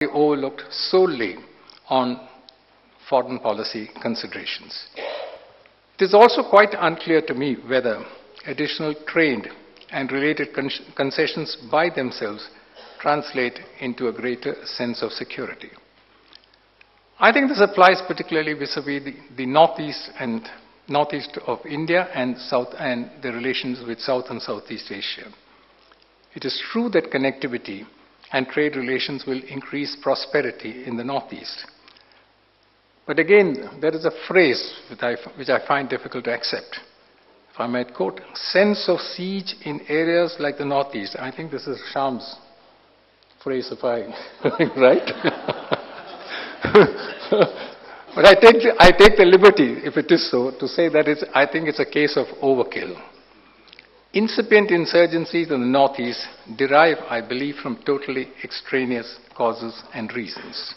overlooked solely on foreign policy considerations. It is also quite unclear to me whether additional trade and related concessions by themselves translate into a greater sense of security. I think this applies particularly vis-à-vis the northeast of India and the relations with South and Southeast Asia. It is true that connectivity and trade relations will increase prosperity in the northeast. But again, there is a phrase which I find difficult to accept. If I might quote, sense of siege in areas like the northeast. I think this is Sham's phrase, if I right? But I take the liberty, if it is so, to say that I think it's a case of overkill. Incipient insurgencies in the northeast derive, I believe, from totally extraneous causes and reasons.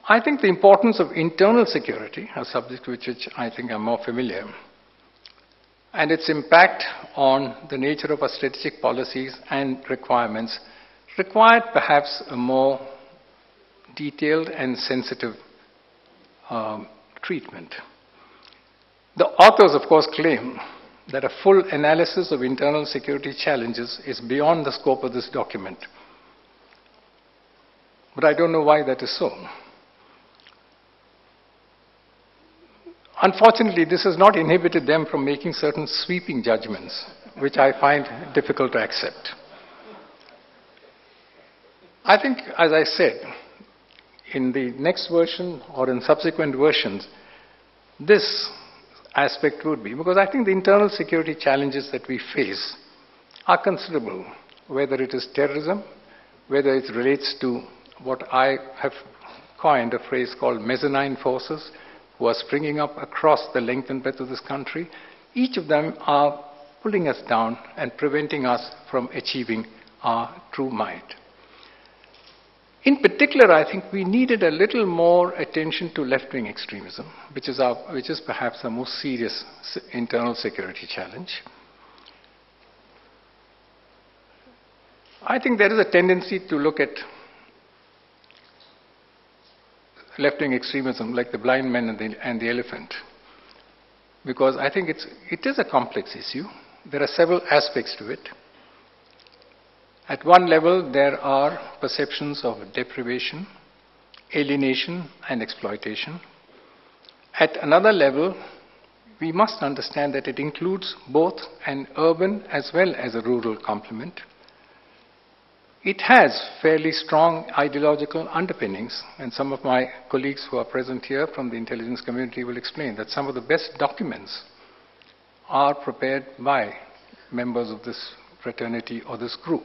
I think the importance of internal security, a subject with which I think I'm more familiar, and its impact on the nature of our strategic policies and requirements required perhaps a more detailed and sensitive treatment. The authors, of course, claim that a full analysis of internal security challenges is beyond the scope of this document. But I don't know why that is so. Unfortunately, this has not inhibited them from making certain sweeping judgments, which I find difficult to accept. I think, as I said, in the next version or in subsequent versions, this aspect would be, because I think the internal security challenges that we face are considerable, whether it is terrorism, whether it relates to what I have coined a phrase called mezzanine forces, who are springing up across the length and breadth of this country. Each of them are pulling us down and preventing us from achieving our true might. In particular, I think we needed a little more attention to left-wing extremism, which is perhaps the most serious internal security challenge. I think there is a tendency to look at left-wing extremism like the blind man and the elephant, because I think it is a complex issue. There are several aspects to it. At one level, there are perceptions of deprivation, alienation, and exploitation. At another level, we must understand that it includes both an urban as well as a rural complement. It has fairly strong ideological underpinnings, and some of my colleagues who are present here from the intelligence community will explain that some of the best documents are prepared by members of this fraternity or this group.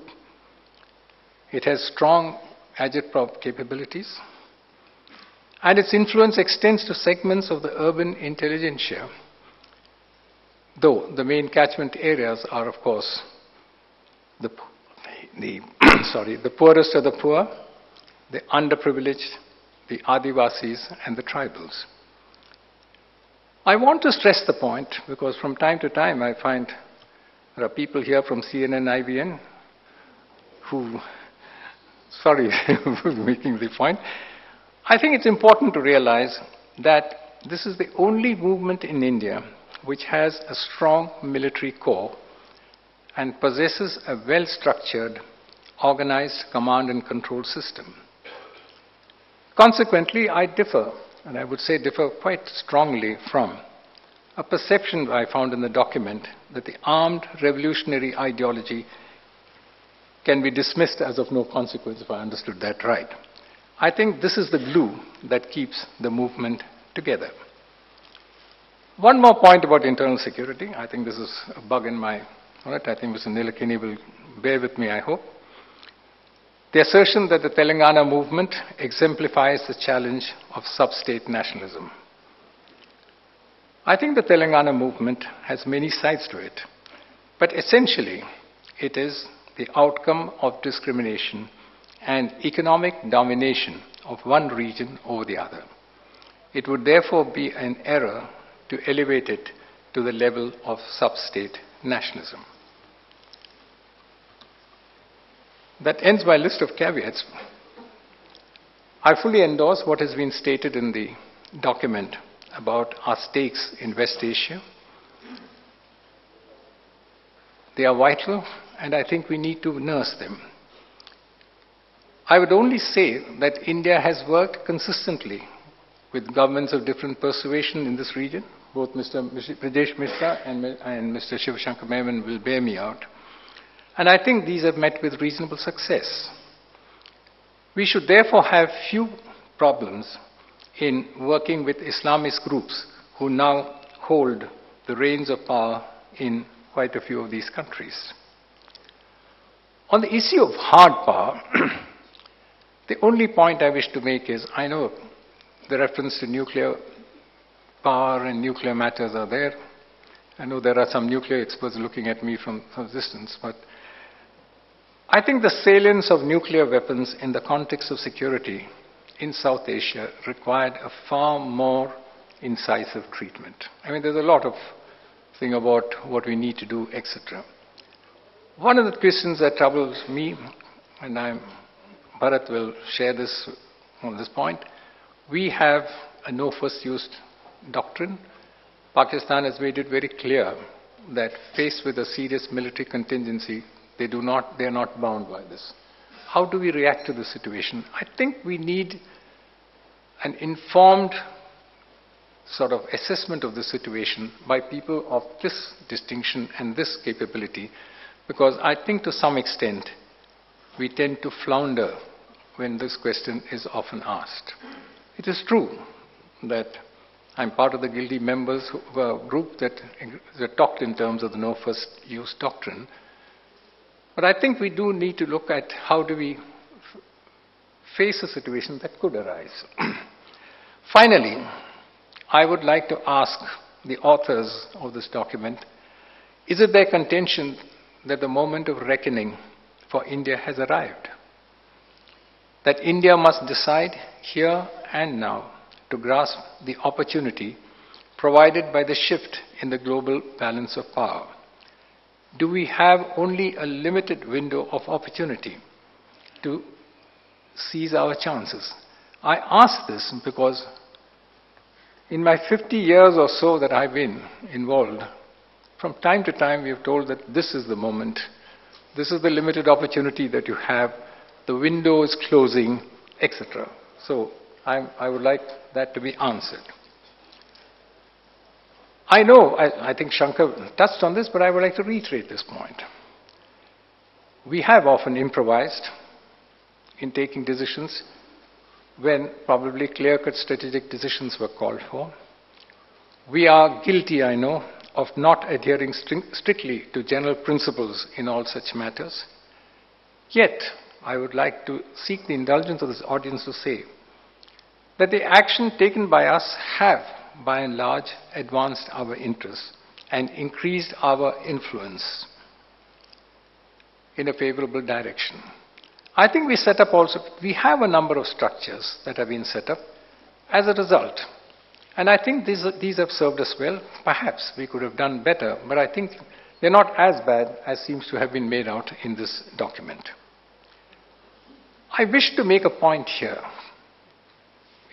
It has strong agitprop capabilities, and its influence extends to segments of the urban intelligentsia, though the main catchment areas are, of course, the poorest of the poor, the underprivileged, the Adivasis, and the tribals. I want to stress the point because from time to time I find there are people here from CNN, IVN who, sorry for making the point. I think it's important to realize that this is the only movement in India which has a strong military core and possesses a well-structured, organized command and control system. Consequently, I differ, and I would say differ quite strongly from a perception I found in the document that the armed revolutionary ideology can be dismissed as of no consequence, if I understood that right. I think this is the glue that keeps the movement together. One more point about internal security. I think this is a bug in my, all right, I think Mr. Nilakini will bear with me, I hope. The assertion that the Telangana movement exemplifies the challenge of sub-state nationalism. I think the Telangana movement has many sides to it, but essentially it is the outcome of discrimination and economic domination of one region over the other. It would therefore be an error to elevate it to the level of sub-state nationalism. That ends my list of caveats. I fully endorse what has been stated in the document about our stakes in West Asia. They are vital, and I think we need to nurse them. I would only say that India has worked consistently with governments of different persuasion in this region. Both Mr. Brajesh Mishra and Mr. Shiv Shankar Menon will bear me out. And I think these have met with reasonable success. We should therefore have few problems in working with Islamist groups who now hold the reins of power in quite a few of these countries. On the issue of hard power, the only point I wish to make is, I know the reference to nuclear power and nuclear matters are there. I know there are some nuclear experts looking at me from a distance, but I think the salience of nuclear weapons in the context of security in South Asia required a far more incisive treatment. I mean, there's a lot of thing about what we need to do, etc. One of the questions that troubles me, and Bharat will share this on this point, we have a no first use doctrine. Pakistan has made it very clear that faced with a serious military contingency, they are not bound by this. How do we react to the situation? I think we need an informed sort of assessment of the situation by people of this distinction and this capability, because I think to some extent we tend to flounder when this question is often asked. It is true that I'm part of the guilty members group that talked in terms of the no first use doctrine. But I think we do need to look at how do we face a situation that could arise. Finally, I would like to ask the authors of this document, is it their contention that the moment of reckoning for India has arrived? That India must decide here and now to grasp the opportunity provided by the shift in the global balance of power? Do we have only a limited window of opportunity to seize our chances? I ask this because in my 50 years or so that I've been involved, from time to time we have told that this is the moment, this is the limited opportunity that you have, the window is closing, etc. So I would like that to be answered. I know, I think Shankar touched on this, but I would like to reiterate this point. We have often improvised in taking decisions when probably clear-cut strategic decisions were called for. We are guilty, I know, of not adhering strictly to general principles in all such matters. Yet, I would like to seek the indulgence of this audience to say that the action taken by us have, by and large, advanced our interests and increased our influence in a favorable direction. I think we have a number of structures that have been set up as a result. And I think these have served us well. Perhaps we could have done better, but I think they're not as bad as seems to have been made out in this document. I wish to make a point here.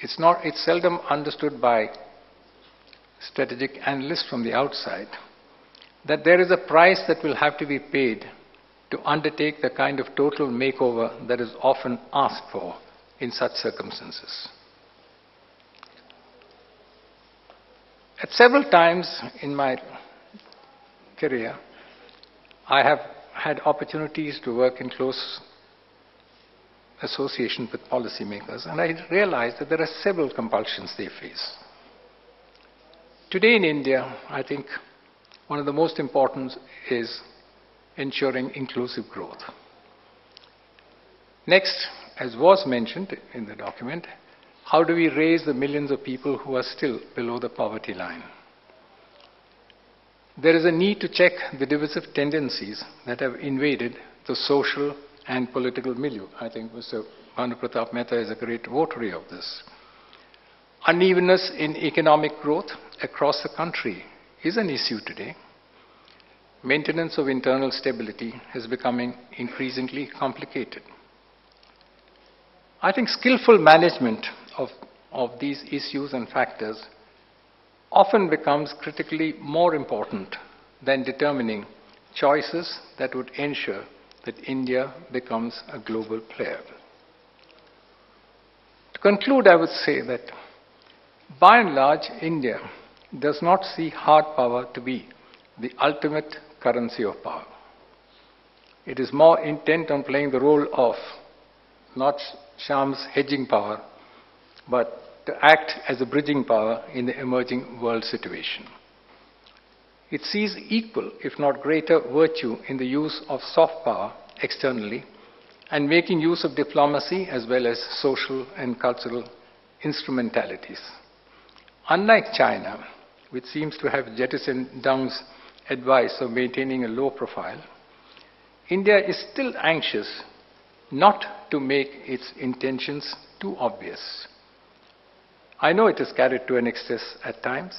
It's seldom understood by strategic analysts from the outside that there is a price that will have to be paid to undertake the kind of total makeover that is often asked for in such circumstances. At several times in my career, I have had opportunities to work in close association with policymakers, and I realized that there are several compulsions they face. Today in India, I think one of the most important is ensuring inclusive growth. Next, as was mentioned in the document, how do we raise the millions of people who are still below the poverty line? There is a need to check the divisive tendencies that have invaded the social and political milieu. I think Mr. Bhanu Pratap Mehta is a great votary of this. Unevenness in economic growth across the country is an issue today. maintenance of internal stability is becoming increasingly complicated. I think skillful management of these issues and factors often becomes critically more important than determining choices that would ensure that India becomes a global player. To conclude, I would say that by and large, India does not see hard power to be the ultimate currency of power. It is more intent on playing the role of not Shyam's hedging power, but to act as a bridging power in the emerging world situation. It sees equal, if not greater, virtue in the use of soft power externally and making use of diplomacy as well as social and cultural instrumentalities. Unlike China, which seems to have jettisoned Deng's advice of maintaining a low profile, India is still anxious not to make its intentions too obvious. I know it is carried to an excess at times,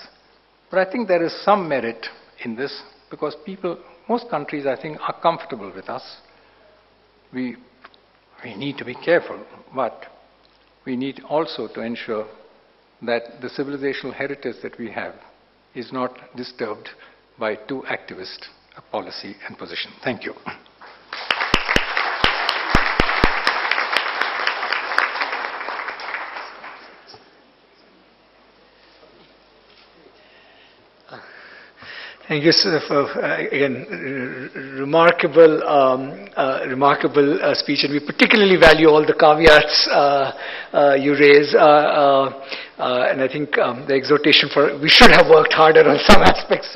but I think there is some merit in this because most countries, I think, are comfortable with us. We need to be careful, but we need also to ensure that the civilizational heritage that we have is not disturbed by too activist a policy and position. Thank you. Thank you, sir, for again remarkable speech, and we particularly value all the caveats you raise. And I think the exhortation for we should have worked harder on some aspects.